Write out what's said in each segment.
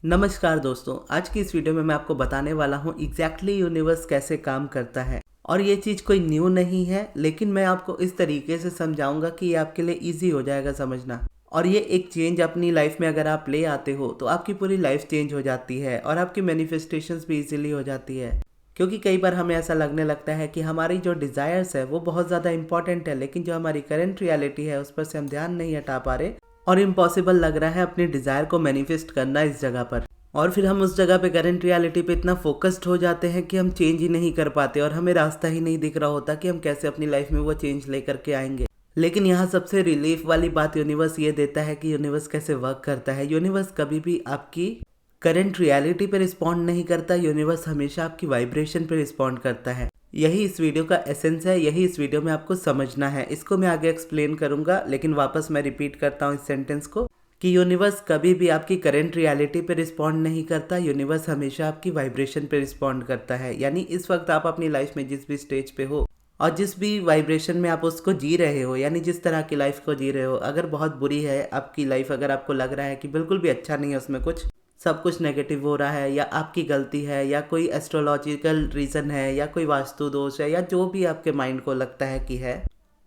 नमस्कार दोस्तों, आज की इस वीडियो में मैं आपको बताने वाला हूँ एग्जैक्टली यूनिवर्स कैसे काम करता है। और ये चीज़ कोई न्यू नहीं है, लेकिन मैं आपको इस तरीके से समझाऊंगा कि ये आपके लिए इजी हो जाएगा समझना। और ये एक चेंज अपनी लाइफ में अगर आप ले आते हो तो आपकी पूरी लाइफ चेंज हो जाती है और आपकी मैनिफेस्टेशंस भी इजीली हो जाती है। क्योंकि कई बार हमें ऐसा लगने लगता है कि हमारी जो डिज़ायर्स है वो बहुत ज़्यादा इंपॉर्टेंट है, लेकिन जो हमारी करंट रियलिटी है उस पर से हम ध्यान नहीं हटा पा रहे और इम्पॉसिबल लग रहा है अपनी डिज़ायर को मैनिफेस्ट करना इस जगह पर। और फिर हम उस जगह पे करंट रियलिटी पे इतना फोकस्ड हो जाते हैं कि हम चेंज ही नहीं कर पाते और हमें रास्ता ही नहीं दिख रहा होता कि हम कैसे अपनी लाइफ में वो चेंज लेकर के आएंगे। लेकिन यहाँ सबसे रिलीफ वाली बात यूनिवर्स ये देता है कि यूनिवर्स कैसे वर्क करता है। यूनिवर्स कभी भी आपकी करंट रियलिटी पे रिस्पॉन्ड नहीं करता, यूनिवर्स हमेशा आपकी वाइब्रेशन पे रिस्पॉन्ड करता है। यही इस वीडियो का एसेंस है, यही इस वीडियो में आपको समझना है। इसको मैं आगे एक्सप्लेन करूंगा, लेकिन वापस मैं रिपीट करता हूँ इस सेंटेंस को कि यूनिवर्स कभी भी आपकी करंट रियलिटी पे रिस्पॉन्ड नहीं करता, यूनिवर्स हमेशा आपकी वाइब्रेशन पे रिस्पॉन्ड करता है। यानी इस वक्त आप अपनी लाइफ में जिस भी स्टेज पे हो और जिस भी वाइब्रेशन में आप उसको जी रहे हो, यानी जिस तरह की लाइफ को जी रहे हो, अगर बहुत बुरी है आपकी लाइफ, अगर आपको लग रहा है कि बिल्कुल भी अच्छा नहीं है, उसमें कुछ सब कुछ नेगेटिव हो रहा है, या आपकी गलती है, या कोई एस्ट्रोलॉजिकल रीज़न है, या कोई वास्तु दोष है, या जो भी आपके माइंड को लगता है कि है,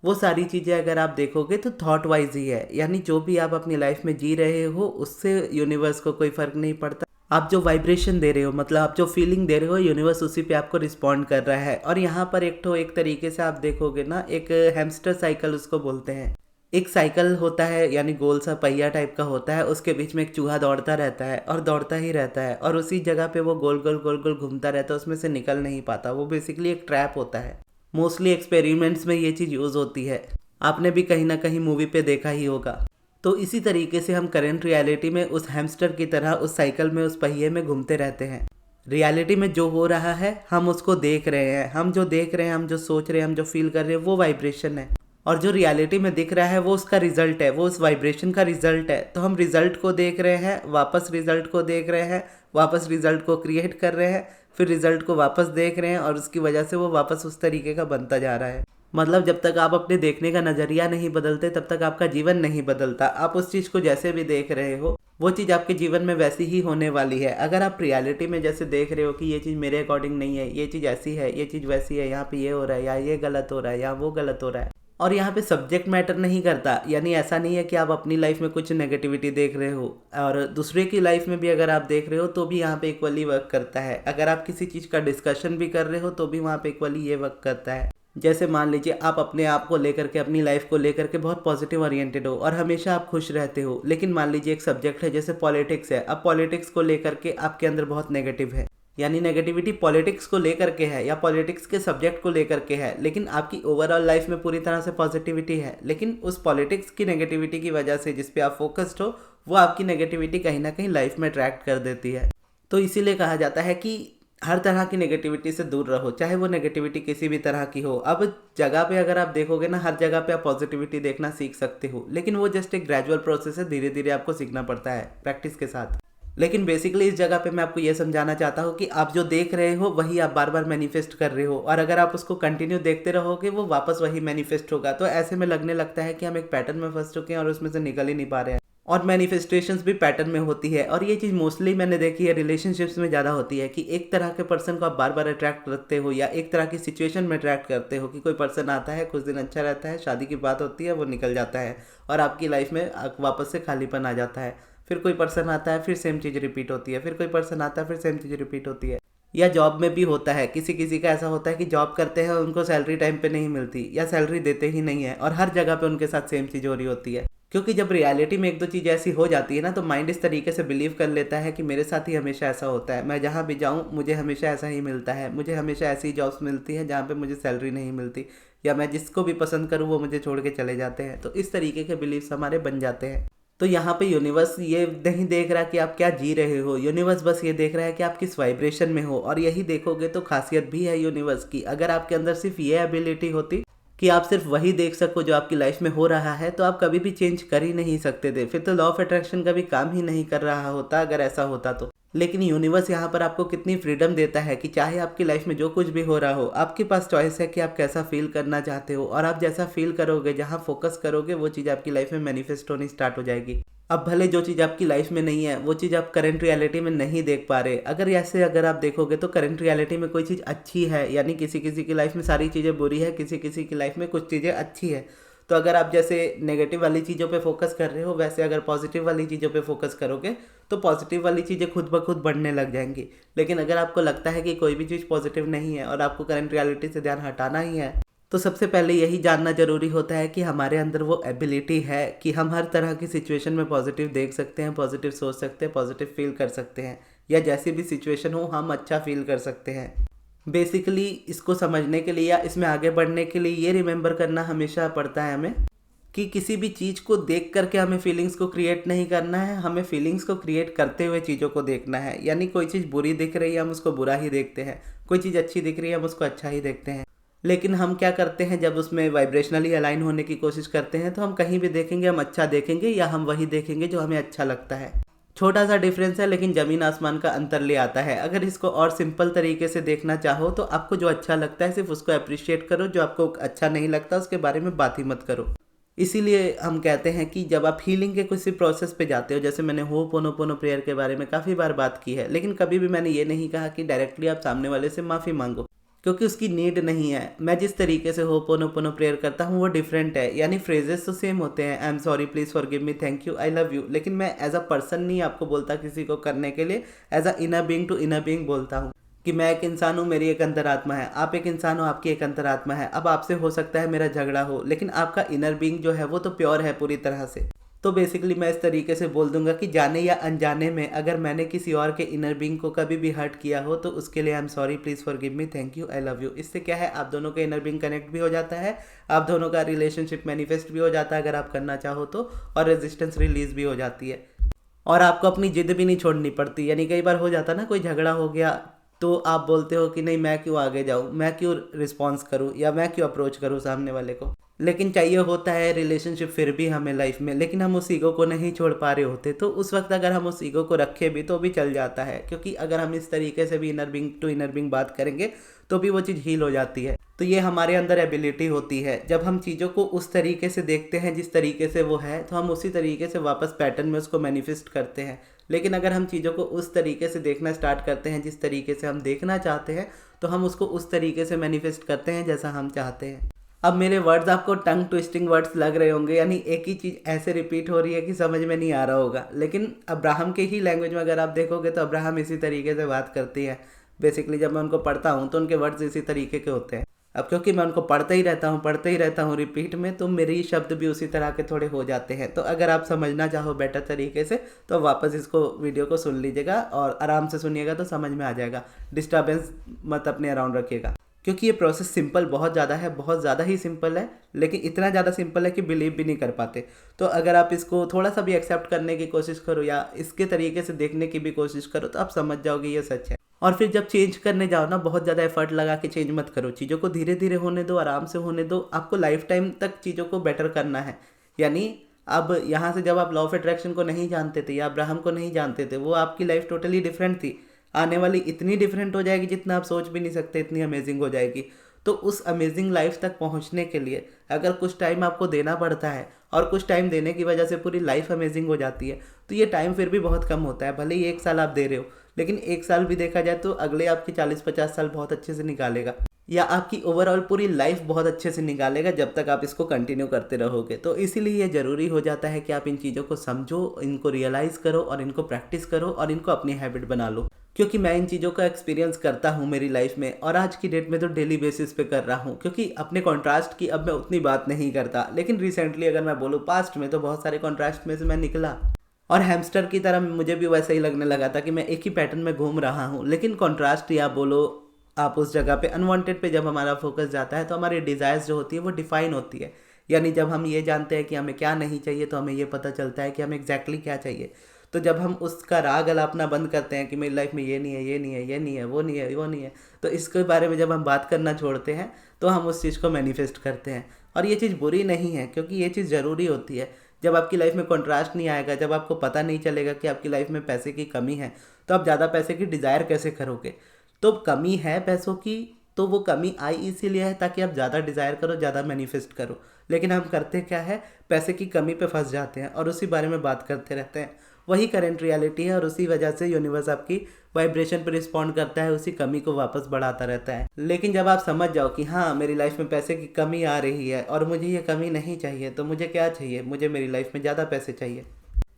वो सारी चीज़ें अगर आप देखोगे तो थॉट वाइज ही है। यानी जो भी आप अपनी लाइफ में जी रहे हो उससे यूनिवर्स को कोई फ़र्क नहीं पड़ता। आप जो वाइब्रेशन दे रहे हो, मतलब आप जो फीलिंग दे रहे हो, यूनिवर्स उसी पे आपको रिस्पॉन्ड कर रहा है। और यहाँ पर एक तरीके से आप देखोगे ना, एक हैमस्टर साइकिल उसको बोलते हैं। एक साइकिल होता है, यानी गोल सा पहिया टाइप का होता है, उसके बीच में एक चूहा दौड़ता रहता है और दौड़ता ही रहता है और उसी जगह पे वो गोल गोल गोल गोल घूमता रहता है, उसमें से निकल नहीं पाता। वो बेसिकली एक ट्रैप होता है। मोस्टली एक्सपेरिमेंट्स में ये चीज़ यूज़ होती है, आपने भी कहीं ना कहीं मूवी पे देखा ही होगा। तो इसी तरीके से हम करंट रियलिटी में उस हैमस्टर की तरह उस साइकिल में, उस पहिए में घूमते रहते हैं। रियलिटी में जो हो रहा है हम उसको देख रहे हैं, हम जो देख रहे हैं, हम जो सोच रहे हैं, हम जो फील कर रहे हैं, वो वाइब्रेशन है। और जो रियलिटी में दिख रहा है वो उसका रिजल्ट है, वो उस वाइब्रेशन का रिजल्ट है। तो हम रिजल्ट को देख रहे हैं, वापस रिजल्ट को देख रहे हैं, वापस रिजल्ट को क्रिएट कर रहे हैं, फिर रिजल्ट को वापस देख रहे हैं और उसकी वजह से वो वापस उस तरीके का बनता जा रहा है। मतलब जब तक आप अपने देखने का नज़रिया नहीं बदलते तब तक आपका जीवन नहीं बदलता। आप उस चीज़ को जैसे भी देख रहे हो वो चीज़ आपके जीवन में वैसी ही होने वाली है। अगर आप रियलिटी में जैसे देख रहे हो कि ये चीज़ मेरे अकॉर्डिंग नहीं है, ये चीज़ ऐसी है, ये चीज़ वैसी है, यहाँ पे ये हो रहा है, या ये गलत हो रहा है, या वो गलत हो रहा है, और यहाँ पे सब्जेक्ट मैटर नहीं करता। यानी ऐसा नहीं है कि आप अपनी लाइफ में कुछ नेगेटिविटी देख रहे हो और दूसरे की लाइफ में भी अगर आप देख रहे हो तो भी यहाँ पे इक्वली वर्क करता है। अगर आप किसी चीज़ का डिस्कशन भी कर रहे हो तो भी वहाँ पे इक्वली ये वर्क करता है। जैसे मान लीजिए आप अपने आप को लेकर के, अपनी लाइफ को लेकर के बहुत पॉजिटिव ओरिएंटेड हो और हमेशा आप खुश रहते हो, लेकिन मान लीजिए एक सब्जेक्ट है जैसे पॉलिटिक्स है। अब पॉलिटिक्स को लेकर के आपके अंदर बहुत नेगेटिव है, यानी नेगेटिविटी पॉलिटिक्स को लेकर के है या पॉलिटिक्स के सब्जेक्ट को लेकर के है, लेकिन आपकी ओवरऑल लाइफ में पूरी तरह से पॉजिटिविटी है। लेकिन उस पॉलिटिक्स की नेगेटिविटी की वजह से जिस पे आप फोकस्ड हो, वो आपकी नेगेटिविटी कहीं ना कहीं लाइफ में अट्रैक्ट कर देती है। तो इसीलिए कहा जाता है कि हर तरह की नेगेटिविटी से दूर रहो, चाहे वो नेगेटिविटी किसी भी तरह की हो। अब जगह पे अगर आप देखोगे ना, हर जगह पे आप पॉजिटिविटी देखना सीख सकते हो, लेकिन वो जस्ट एक ग्रेजुअल प्रोसेस है, धीरे धीरे आपको सीखना पड़ता है प्रैक्टिस के साथ। लेकिन बेसिकली इस जगह पे मैं आपको ये समझाना चाहता हूँ कि आप जो देख रहे हो वही आप बार बार मैनिफेस्ट कर रहे हो, और अगर आप उसको कंटिन्यू देखते रहोगे वो वापस वही मैनिफेस्ट होगा। तो ऐसे में लगने लगता है कि हम एक पैटर्न में फंस चुके हैं और उसमें से निकल ही नहीं पा रहे हैं। और मैनिफेस्टेशंस भी पैटर्न में होती है, और ये चीज़ मोस्टली मैंने देखी है रिलेशनशिप्स में ज़्यादा होती है कि एक तरह के पर्सन को आप बार बार अट्रैक्ट करते हो या एक तरह की सिचुएशन में अट्रैक्ट करते हो कि कोई पर्सन आता है, कुछ दिन अच्छा रहता है, शादी की बात होती है, वो निकल जाता है और आपकी लाइफ में वापस से खालीपन आ जाता है। फिर कोई पर्सन आता है, फिर सेम चीज़ रिपीट होती है, फिर कोई पर्सन आता है, फिर सेम चीज़ रिपीट होती है। या जॉब में भी होता है, किसी किसी का ऐसा होता है कि जॉब करते हैं, उनको सैलरी टाइम पे नहीं मिलती या सैलरी देते ही नहीं है, और हर जगह पे उनके साथ सेम चीज़ हो रही होती है। क्योंकि जब रियलिटी में एक दो चीज़ ऐसी हो जाती है ना, तो माइंड इस तरीके से बिलीव कर लेता है कि मेरे साथ ही हमेशा ऐसा होता है, मैं जहाँ भी जाऊँ मुझे हमेशा ऐसा ही मिलता है, मुझे हमेशा ऐसी जॉब्स मिलती है जहाँ पे मुझे सैलरी नहीं मिलती, या मैं जिसको भी पसंद करूँ वो मुझे छोड़ के चले जाते हैं। तो इस तरीके के बिलीव्स हमारे बन जाते हैं। तो यहाँ पे यूनिवर्स ये नहीं देख रहा कि आप क्या जी रहे हो, यूनिवर्स बस ये देख रहा है कि आप किस वाइब्रेशन में हो। और यही देखोगे तो खासियत भी है यूनिवर्स की। अगर आपके अंदर सिर्फ ये एबिलिटी होती कि आप सिर्फ वही देख सको जो आपकी लाइफ में हो रहा है, तो आप कभी भी चेंज कर ही नहीं सकते थे, फिर तो लॉ ऑफ अट्रैक्शन का भी काम ही नहीं कर रहा होता अगर ऐसा होता तो। लेकिन यूनिवर्स यहाँ पर आपको कितनी फ्रीडम देता है कि चाहे आपकी लाइफ में जो कुछ भी हो रहा हो, आपके पास चॉइस है कि आप कैसा फील करना चाहते हो, और आप जैसा फील करोगे, जहाँ फोकस करोगे, वो चीज़ आपकी लाइफ में मैनिफेस्ट होनी स्टार्ट हो जाएगी। अब भले जो चीज़ आपकी लाइफ में नहीं है वो चीज़ आप करंट रियलिटी में नहीं देख पा रहे, अगर आप देखोगे तो करंट रियलिटी में कोई चीज़ अच्छी है, यानी किसी किसी की लाइफ में सारी चीज़ें बुरी है, किसी किसी की लाइफ में कुछ चीज़ें अच्छी है। तो अगर आप जैसे नेगेटिव वाली चीज़ों पे फोकस कर रहे हो, वैसे अगर पॉजिटिव वाली चीज़ों पे फोकस करोगे तो पॉजिटिव वाली चीज़ें खुद ब खुद बढ़ने लग जाएंगी। लेकिन अगर आपको लगता है कि कोई भी चीज़ पॉजिटिव नहीं है और आपको करंट रियलिटी से ध्यान हटाना ही है, तो सबसे पहले यही जानना जरूरी होता है कि हमारे अंदर वो एबिलिटी है कि हम हर तरह की सिचुएशन में पॉजिटिव देख सकते हैं, पॉजिटिव सोच सकते हैं, पॉजिटिव फील कर सकते हैं, या जैसी भी सिचुएशन हो हम अच्छा फील कर सकते हैं। बेसिकली इसको समझने के लिए या इसमें आगे बढ़ने के लिए ये रिमेंबर करना हमेशा पड़ता है हमें कि किसी भी चीज़ को देख करके हमें फीलिंग्स को क्रिएट नहीं करना है, हमें फीलिंग्स को क्रिएट करते हुए चीज़ों को देखना है। यानी कोई चीज़ बुरी दिख रही है हम उसको बुरा ही देखते हैं, कोई चीज़ अच्छी दिख रही है हम उसको अच्छा ही देखते हैं। लेकिन हम क्या करते हैं, जब उसमें वाइब्रेशनली अलाइन होने की कोशिश करते हैं तो हम कहीं भी देखेंगे हम अच्छा देखेंगे, या हम वही देखेंगे जो हमें अच्छा लगता है। छोटा सा डिफरेंस है लेकिन ज़मीन आसमान का अंतर ले आता है। अगर इसको और सिंपल तरीके से देखना चाहो तो आपको जो अच्छा लगता है सिर्फ उसको अप्रिशिएट करो, जो आपको अच्छा नहीं लगता उसके बारे में बात ही मत करो। इसीलिए हम कहते हैं कि जब आप हीलिंग के किसी प्रोसेस पे जाते हो, जैसे मैंने होपोनोपोनो प्रेयर के बारे में काफ़ी बार बात की है, लेकिन कभी भी मैंने ये नहीं कहा कि डायरेक्टली आप सामने वाले से माफ़ी मांगो, क्योंकि उसकी नीड नहीं है। मैं जिस तरीके से होपोनोपोनो प्रेयर करता हूँ वो डिफरेंट है, यानी फ्रेजेस तो सेम होते हैं, I am sorry, please forgive me, thank you, I love you, लेकिन मैं एज अ पर्सन नहीं आपको बोलता किसी को करने के लिए, as a inner being to inner being बोलता हूँ कि मैं एक इंसान हूँ, मेरी एक अंतरात्मा है, आप एक इंसान हो, आपकी एक अंतरात्मा है। अब आपसे हो सकता है मेरा झगड़ा हो, लेकिन आपका इनर बीइंग जो है वो तो प्योर है पूरी तरह से। तो बेसिकली मैं इस तरीके से बोल दूंगा कि जाने या अनजाने में अगर मैंने किसी और के इनर बीइंग को कभी भी हर्ट किया हो तो उसके लिए I am sorry, please forgive me, thank you, I love you. इससे क्या है, आप दोनों का इनर बीइंग कनेक्ट भी हो जाता है, आप दोनों का रिलेशनशिप मैनिफेस्ट भी हो जाता है अगर आप करना चाहो तो, और रेजिस्टेंस रिलीज भी हो जाती है, और आपको अपनी जिद भी नहीं छोड़नी पड़ती। यानी कई बार हो जाता ना, कोई झगड़ा हो गया तो आप बोलते हो कि नहीं मैं क्यों आगे जाऊँ, मैं क्यों रिस्पॉन्स करूँ, या मैं क्यों अप्रोच करूँ सामने वाले को। लेकिन चाहिए होता है रिलेशनशिप फिर भी हमें लाइफ में, लेकिन हम उस ईगो को नहीं छोड़ पा रहे होते। तो उस वक्त अगर हम उस ईगो को रखे भी तो भी चल जाता है, क्योंकि अगर हम इस तरीके से भी inner being to inner being बात करेंगे तो भी वो चीज़ हील हो जाती है। तो ये हमारे अंदर एबिलिटी होती है, जब हम चीज़ों को उस तरीके से देखते हैं जिस तरीके से वो है, तो हम उसी तरीके से वापस पैटर्न में उसको मैनिफेस्ट करते हैं। लेकिन अगर हम चीज़ों को उस तरीके से देखना स्टार्ट करते हैं जिस तरीके से हम देखना चाहते हैं, तो हम उसको उस तरीके से मैनिफेस्ट करते हैं जैसा हम चाहते हैं। अब मेरे वर्ड्स आपको टंग ट्विस्टिंग वर्ड्स लग रहे होंगे, यानी एक ही चीज़ ऐसे रिपीट हो रही है कि समझ में नहीं आ रहा होगा, लेकिन अब्राहम के ही लैंग्वेज में अगर आप देखोगे तो अब्राहम इसी तरीके से बात करती है। बेसिकली जब मैं उनको पढ़ता हूँ तो उनके वर्ड्स इसी तरीके के होते हैं। अब क्योंकि मैं उनको पढ़ते ही रहता हूँ रिपीट में, तो मेरे शब्द भी उसी तरह के थोड़े हो जाते हैं। तो अगर आप समझना चाहो बेटर तरीके से तो वापस इसको वीडियो को सुन लीजिएगा और आराम से सुनिएगा तो समझ में आ जाएगा। डिस्टर्बेंस मत अपने अराउंड रखिएगा, क्योंकि ये प्रोसेस सिंपल बहुत ज़्यादा है, बहुत ज़्यादा ही सिंपल है, लेकिन इतना ज़्यादा सिंपल है कि बिलीव भी नहीं कर पाते। तो अगर आप इसको थोड़ा सा भी एक्सेप्ट करने की कोशिश करो या इसके तरीके से देखने की भी कोशिश करो तो आप समझ जाओगे ये सच है। और फिर जब चेंज करने जाओ ना, बहुत ज़्यादा एफर्ट लगा के चेंज मत करो, चीज़ों को धीरे धीरे होने दो, आराम से होने दो। आपको लाइफ टाइम तक चीज़ों को बेटर करना है। यानी अब यहाँ से जब आप लॉ ऑफ अट्रैक्शन को नहीं जानते थे या अब्राहम को नहीं जानते थे, वो आपकी लाइफ टोटली डिफरेंट थी। आने वाली इतनी डिफरेंट हो जाएगी जितना आप सोच भी नहीं सकते, इतनी अमेजिंग हो जाएगी। तो उस अमेजिंग लाइफ तक पहुंचने के लिए अगर कुछ टाइम आपको देना पड़ता है और कुछ टाइम देने की वजह से पूरी लाइफ अमेजिंग हो जाती है, तो ये टाइम फिर भी बहुत कम होता है। भले ही 1 साल आप दे रहे हो, लेकिन 1 साल भी देखा जाए तो अगले आपके 40-50 साल बहुत अच्छे से निकालेगा, या आपकी ओवरऑल पूरी लाइफ बहुत अच्छे से निकालेगा जब तक आप इसको कंटिन्यू करते रहोगे। तो इसीलिए ये ज़रूरी हो जाता है कि आप इन चीज़ों को समझो, इनको रियलाइज़ करो और इनको प्रैक्टिस करो और इनको अपनी हैबिट बना लो। क्योंकि मैं इन चीज़ों का एक्सपीरियंस करता हूँ मेरी लाइफ में, और आज की डेट में तो डेली बेसिस पे कर रहा हूँ। क्योंकि अपने कॉन्ट्रास्ट की अब मैं उतनी बात नहीं करता, लेकिन रिसेंटली अगर मैं बोलूँ पास्ट में तो बहुत सारे कॉन्ट्रास्ट में से मैं निकला, और हैमस्टर की तरह मुझे भी वैसा ही लगने लगा था कि मैं एक ही पैटर्न में घूम रहा हूँ। लेकिन कॉन्ट्रास्ट या बोलो आप उस जगह पे अनवांटेड पे जब हमारा फोकस जाता है तो हमारी डिज़ायर्स जो होती है वो डिफाइन होती है। यानी जब हम ये जानते हैं कि हमें क्या नहीं चाहिए तो हमें ये पता चलता है कि हमें एग्जैक्टली क्या चाहिए। तो जब हम उसका राग अलापना बंद करते हैं कि मेरी लाइफ में ये नहीं है, ये नहीं है, ये नहीं है, वो नहीं है, वो नहीं है, तो इसके बारे में जब हम बात करना छोड़ते हैं तो हम उस चीज़ को मैनिफेस्ट करते हैं। और ये चीज़ बुरी नहीं है, क्योंकि ये चीज़ ज़रूरी होती है। जब आपकी लाइफ में कॉन्ट्रास्ट नहीं आएगा, जब आपको पता नहीं चलेगा कि आपकी लाइफ में पैसे की कमी है, तो आप ज़्यादा पैसे की डिज़ायर कैसे करोगे। तो कमी है पैसों की, तो वो कमी आई इसीलिए है ताकि आप ज़्यादा डिज़ायर करो, ज़्यादा मैनिफेस्ट करो। लेकिन हम करते क्या है, पैसे की कमी पे फंस जाते हैं और उसी बारे में बात करते रहते हैं। वही करंट रियलिटी है और उसी वजह से यूनिवर्स आपकी वाइब्रेशन पर रिस्पॉन्ड करता है, उसी कमी को वापस बढ़ाता रहता है। लेकिन जब आप समझ जाओ कि हाँ मेरी लाइफ में पैसे की कमी आ रही है और मुझे ये कमी नहीं चाहिए, तो मुझे क्या चाहिए, मुझे मेरी लाइफ में ज़्यादा पैसे चाहिए।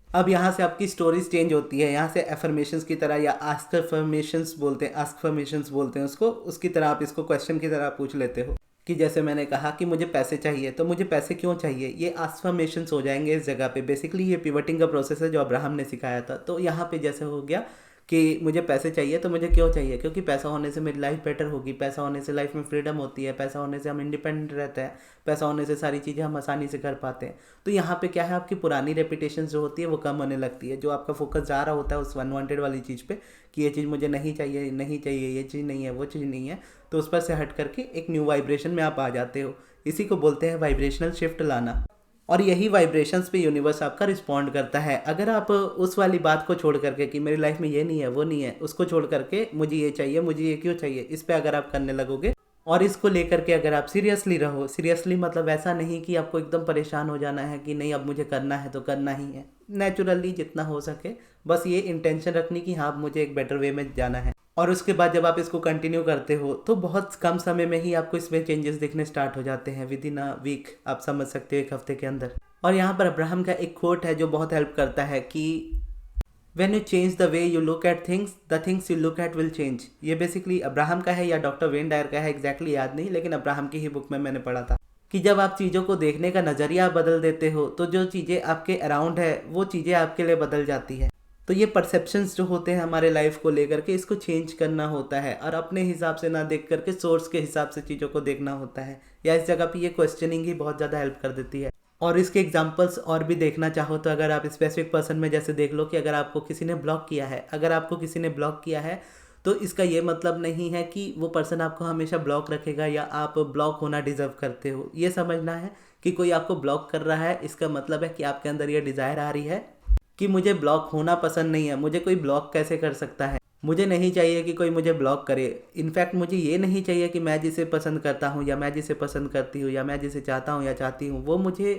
अब यहाँ से आपकी स्टोरीज चेंज होती है। यहाँ से एफर्मेशंस की तरह, या आस्क अफर्मेशंस बोलते हैं, आस्क अफर्मेशंस बोलते हैं उसको, उसकी तरह आप इसको क्वेश्चन की तरह पूछ लेते हो कि जैसे मैंने कहा कि मुझे पैसे चाहिए, तो मुझे पैसे क्यों चाहिए, ये अफर्मेशंस हो जाएंगे इस जगह पे। बेसिकली ये पिवटिंग का प्रोसेस है जो अब्राहम ने सिखाया था। तो यहाँ पे जैसे हो गया कि मुझे पैसे चाहिए, तो मुझे क्यों चाहिए, क्योंकि पैसा होने से मेरी लाइफ बेटर होगी, पैसा होने से लाइफ में फ्रीडम होती है, पैसा होने से हम इंडिपेंडेंट रहते हैं, पैसा होने से सारी चीज़ें हम आसानी से कर पाते हैं। तो यहाँ पे क्या है, आपकी पुरानी रेपुटेशन जो होती है वो कम होने लगती है। जो आपका फोकस जा रहा होता है उस अनवांटेड वाली चीज़ पे कि ये चीज़ मुझे नहीं चाहिए, नहीं चाहिए, ये चीज़ नहीं है, वो चीज़ नहीं है, तो उस पर से हट करके एक न्यू वाइब्रेशन में आप आ जाते हो। इसी को बोलते हैं वाइब्रेशनल शिफ्ट लाना। और यही वाइब्रेशंस पे यूनिवर्स आपका रिस्पॉन्ड करता है। अगर आप उस वाली बात को छोड़ करके कि मेरी लाइफ में ये नहीं है, वो नहीं है, उसको छोड़ करके मुझे ये चाहिए, मुझे ये क्यों चाहिए, इस पे अगर आप करने लगोगे और इसको लेकर के अगर आप सीरियसली रहो, सीरियसली मतलब ऐसा नहीं कि आपको एकदम परेशान हो जाना है कि नहीं अब मुझे करना है तो करना ही है, नेचुरली जितना हो सके बस ये इंटेंशन रखनी कि हाँ मुझे एक बेटर वे में जाना है। और उसके बाद जब आप इसको कंटिन्यू करते हो तो बहुत कम समय में ही आपको इसमें चेंजेस दिखने स्टार्ट हो जाते हैं, विद इन अ वीक, आप समझ सकते हो, एक हफ्ते के अंदर। और यहाँ पर अब्राहम का एक कोट है जो बहुत हेल्प करता है कि when you change the way you look at things, the things you look at will change. ये बेसिकली अब्राहम का है या डॉक्टर वेन डायर का है, एग्जैक्टली याद नहीं, लेकिन अब्राहम की ही बुक में मैंने पढ़ा था कि जब आप चीज़ों को देखने का नज़रिया बदल देते हो तो जो चीज़ें आपके अराउंड है वो चीज़ें आपके लिए बदल जाती है। तो ये परसेप्शंस जो होते हैं हमारे लाइफ को लेकर के, इसको चेंज करना होता है और अपने हिसाब से ना देख करके सोर्स के हिसाब से चीज़ों को देखना होता है। या इस जगह पे ये क्वेश्चनिंग ही बहुत ज़्यादा हेल्प कर देती है। और इसके एग्जांपल्स और भी देखना चाहो तो अगर आप स्पेसिफिक पर्सन में जैसे देख लो कि अगर आपको किसी ने ब्लॉक किया है, अगर आपको किसी ने ब्लॉक किया है तो इसका ये मतलब नहीं है कि वो पर्सन आपको हमेशा ब्लॉक रखेगा या आप ब्लॉक होना डिजर्व करते हो। ये समझना है कि कोई आपको ब्लॉक कर रहा है, इसका मतलब है कि आपके अंदर ये डिज़ायर आ रही है कि मुझे ब्लॉक होना पसंद नहीं है, मुझे कोई ब्लॉक कैसे कर सकता है, मुझे नहीं चाहिए कि कोई मुझे ब्लॉक करे। इनफैक्ट मुझे ये नहीं चाहिए कि मैं जिसे पसंद करता हूँ या मैं जिसे पसंद करती हूँ या मैं जिसे चाहता हूँ या चाहती हूँ वो मुझे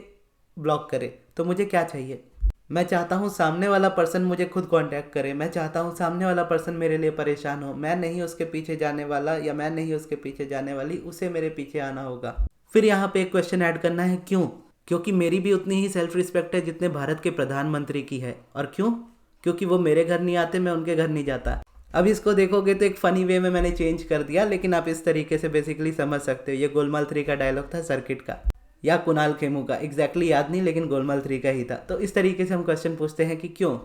ब्लॉक करे। तो मुझे क्या चाहिए, मैं चाहता हूँ सामने वाला पर्सन मुझे खुद कांटेक्ट करे, मैं चाहता हूँ सामने वाला पर्सन मेरे लिए परेशान हो, मैं नहीं उसके पीछे जाने वाला या मैं नहीं उसके पीछे जाने वाली, उसे मेरे पीछे आना होगा। फिर यहाँ पे एक क्वेश्चन ऐड करना है, क्यों? क्योंकि मेरी भी उतनी ही सेल्फ रिस्पेक्ट है जितने भारत के प्रधानमंत्री की है। और क्यों? क्योंकि वो मेरे घर नहीं आते, मैं उनके घर नहीं जाता। अब इसको देखोगे तो एक फ़नी वे में मैंने चेंज कर दिया, लेकिन आप इस तरीके से बेसिकली समझ सकते हो। ये गोलमाल 3 का डायलॉग था, सर्किट का या कुणाल खेमू का, एग्जैक्टली याद नहीं, लेकिन गोलमाल 3 का ही था। तो इस तरीके से हम क्वेश्चन पूछते हैं कि क्यों?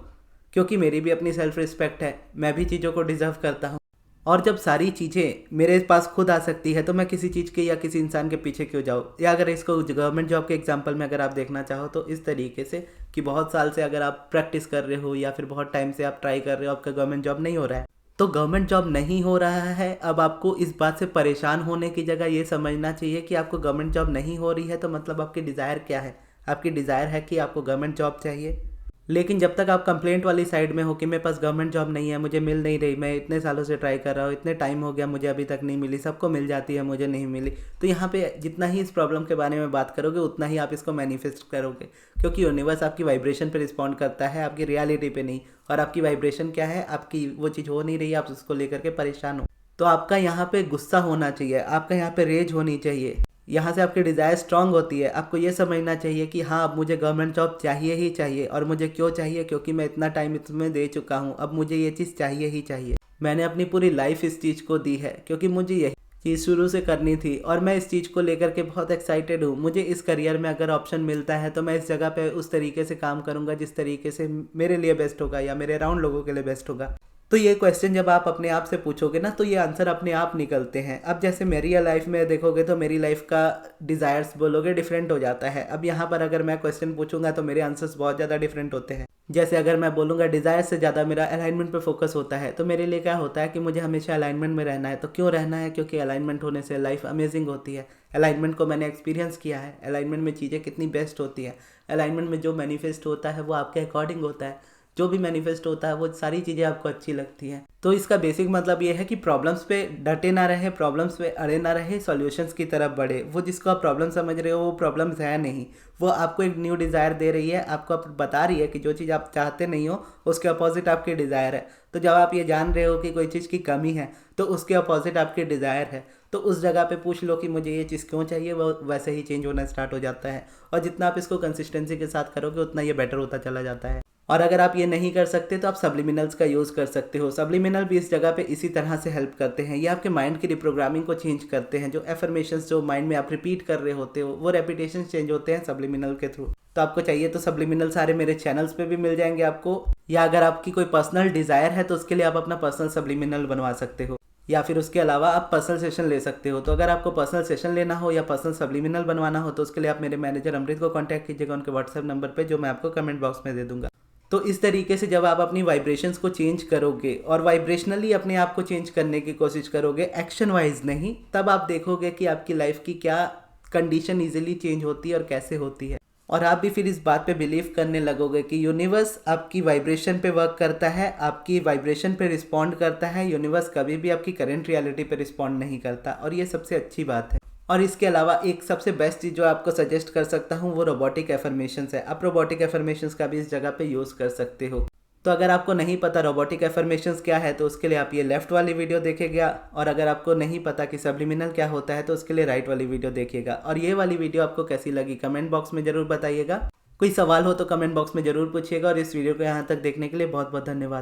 क्योंकि मेरी भी अपनी सेल्फ रिस्पेक्ट है, मैं भी चीज़ों को डिजर्व करता हूँ। और जब सारी चीज़ें मेरे पास खुद आ सकती है तो मैं किसी चीज़ के या किसी इंसान के पीछे क्यों जाऊँ। या अगर इसको गवर्नमेंट जॉब के एग्जांपल में अगर आप देखना चाहो तो इस तरीके से कि बहुत साल से अगर आप प्रैक्टिस कर रहे हो या फिर बहुत टाइम से आप ट्राई कर रहे हो, आपका गवर्नमेंट जॉब नहीं हो रहा है, तो गवर्नमेंट जॉब नहीं हो रहा है। अब आपको इस बात से परेशान होने की जगह ये समझना चाहिए कि आपको गवर्नमेंट जॉब नहीं हो रही है तो मतलब आपकी डिज़ायर क्या है। आपकी डिज़ायर है कि आपको गवर्नमेंट जॉब चाहिए, लेकिन जब तक आप कंप्लेंट वाली साइड में हो कि मेरे पास गवर्नमेंट जॉब नहीं है, मुझे मिल नहीं रही, मैं इतने सालों से ट्राई कर रहा हूँ, इतने टाइम हो गया, मुझे अभी तक नहीं मिली, सबको मिल जाती है, मुझे नहीं मिली, तो यहाँ पे जितना ही इस प्रॉब्लम के बारे में बात करोगे उतना ही आप इसको मैनिफेस्ट करोगे। क्योंकि यूनिवर्स आपकी वाइब्रेशन पे रिस्पॉन्ड करता है, आपकी रियलिटी पे नहीं। और आपकी वाइब्रेशन क्या है, आपकी वो चीज़ हो नहीं रही, आप उसको लेकर के परेशान हो। तो आपका यहाँ पे गुस्सा होना चाहिए, आपका यहाँ पे रेज होनी चाहिए, यहाँ से आपकी डिज़ायर स्ट्रांग होती है। आपको ये समझना चाहिए कि हाँ अब मुझे गवर्नमेंट जॉब चाहिए ही चाहिए। और मुझे क्यों चाहिए? क्योंकि मैं इतना टाइम इसमें दे चुका हूँ, अब मुझे ये चीज़ चाहिए ही चाहिए। मैंने अपनी पूरी लाइफ इस चीज़ को दी है क्योंकि मुझे यही चीज़ शुरू से करनी थी और मैं इस चीज़ को लेकर के बहुत एक्साइटेड हूँ। मुझे इस करियर में अगर ऑप्शन मिलता है तो मैं इस जगह पे उस तरीके से काम करूँगा जिस तरीके से मेरे लिए बेस्ट होगा या मेरे अराउंड लोगों के लिए बेस्ट होगा। तो ये क्वेश्चन जब आप अपने आप से पूछोगे ना तो ये आंसर अपने आप निकलते हैं। अब जैसे मेरी लाइफ में देखोगे तो मेरी लाइफ का डिज़ायर्स बोलोगे डिफरेंट हो जाता है। अब यहाँ पर अगर मैं क्वेश्चन पूछूंगा तो मेरे आंसर्स बहुत ज़्यादा डिफरेंट होते हैं। जैसे अगर मैं बोलूँगा डिज़ायर से ज़्यादा मेरा अलाइनमेंट पे फोकस होता है, तो मेरे लिए क्या होता है कि मुझे हमेशा अलाइनमेंट में रहना है। तो क्यों रहना है? क्योंकि अलाइनमेंट होने से लाइफ अमेजिंग होती है। अलाइनमेंट को मैंने एक्सपीरियंस किया है। अलाइनमेंट में चीज़ें कितनी बेस्ट होती है। अलाइनमेंट में जो मैनिफेस्ट होता है वो आपके अकॉर्डिंग होता है। जो भी मैनिफेस्ट होता है वो सारी चीज़ें आपको अच्छी लगती हैं। तो इसका बेसिक मतलब ये है कि प्रॉब्लम्स पे डटे ना रहे, प्रॉब्लम्स पे अड़े ना रहे, सॉल्यूशंस की तरफ बढ़े। वो जिसको आप प्रॉब्लम समझ रहे हो वो प्रॉब्लम्स है नहीं, वो आपको एक न्यू डिज़ायर दे रही है, आपको बता रही है कि जो चीज़ आप चाहते नहीं हो उसके अपोजिट आपकी डिज़ायर है। तो जब आप ये जान रहे हो कि कोई चीज़ की कमी है तो उसके अपोजिट आपकी डिज़ायर है, तो उस जगह पे पूछ लो कि मुझे ये चीज़ क्यों चाहिए, वो वैसे ही चेंज होना स्टार्ट हो जाता है। और जितना आप इसको कंसिस्टेंसी के साथ करोगे उतना ये बेटर होता चला जाता है। और अगर आप ये नहीं कर सकते तो आप सब्लिमिनल्स का यूज़ कर सकते हो। सब्लिमिनल भी इस जगह पे इसी तरह से हेल्प करते हैं। ये आपके माइंड की रिप्रोग्रामिंग को चेंज करते हैं। जो एफर्मेशंस जो माइंड में आप रिपीट कर रहे होते हो वो रेपिटेशन चेंज होते हैं सब्लिमिनल के थ्रू। तो आपको चाहिए तो सब्लिमिनल सारे मेरे चैनल्स पे भी मिल जाएंगे आपको, या अगर आपकी कोई पर्सनल डिज़ायर है तो उसके लिए आप अपना पर्सनल सब्लिमिनल बनवा सकते हो, या फिर उसके अलावा आप पर्सनल सेशन ले सकते हो। तो अगर आपको पर्सनल सेशन लेना हो या पर्सनल सब्लिमिनल बनवाना हो तो उसके लिए आप मेरे मैनेजर अमृत को कांटेक्ट कीजिएगा उनके व्हाट्सएप नंबर पे, जो मैं आपको कमेंट बॉक्स में दे दूंगा। तो इस तरीके से जब आप अपनी वाइब्रेशंस को चेंज करोगे और वाइब्रेशनली अपने आप को चेंज करने की कोशिश करोगे, एक्शन वाइज नहीं, तब आप देखोगे कि आपकी लाइफ की क्या कंडीशन इजीली चेंज होती है और कैसे होती है। और आप भी फिर इस बात पे बिलीव करने लगोगे कि यूनिवर्स आपकी वाइब्रेशन पे वर्क करता है, आपकी वाइब्रेशन पे रिस्पॉन्ड करता है। यूनिवर्स कभी भी आपकी करंट रियलिटी पे रिस्पॉन्ड नहीं करता, और ये सबसे अच्छी बात है। और इसके अलावा एक सबसे बेस्ट चीज़ जो आपको सजेस्ट कर सकता हूँ वो रोबोटिक एफर्मेशंस है। आप रोबोटिक एफर्मेशंस का भी इस जगह पे यूज़ कर सकते हो। तो अगर आपको नहीं पता रोबोटिक एफर्मेशंस क्या है तो उसके लिए आप ये लेफ्ट वाली वीडियो देखिएगा, और अगर आपको नहीं पता कि सब्लिमिनल क्या होता है तो उसके लिए राइट वाली वीडियो देखिएगा। और ये वाली वीडियो आपको कैसी लगी कमेंट बॉक्स में ज़रूर बताइएगा। कोई सवाल हो तो कमेंट बॉक्स में ज़रूर पूछिएगा। और इस वीडियो को यहाँ तक देखने के लिए बहुत बहुत धन्यवाद।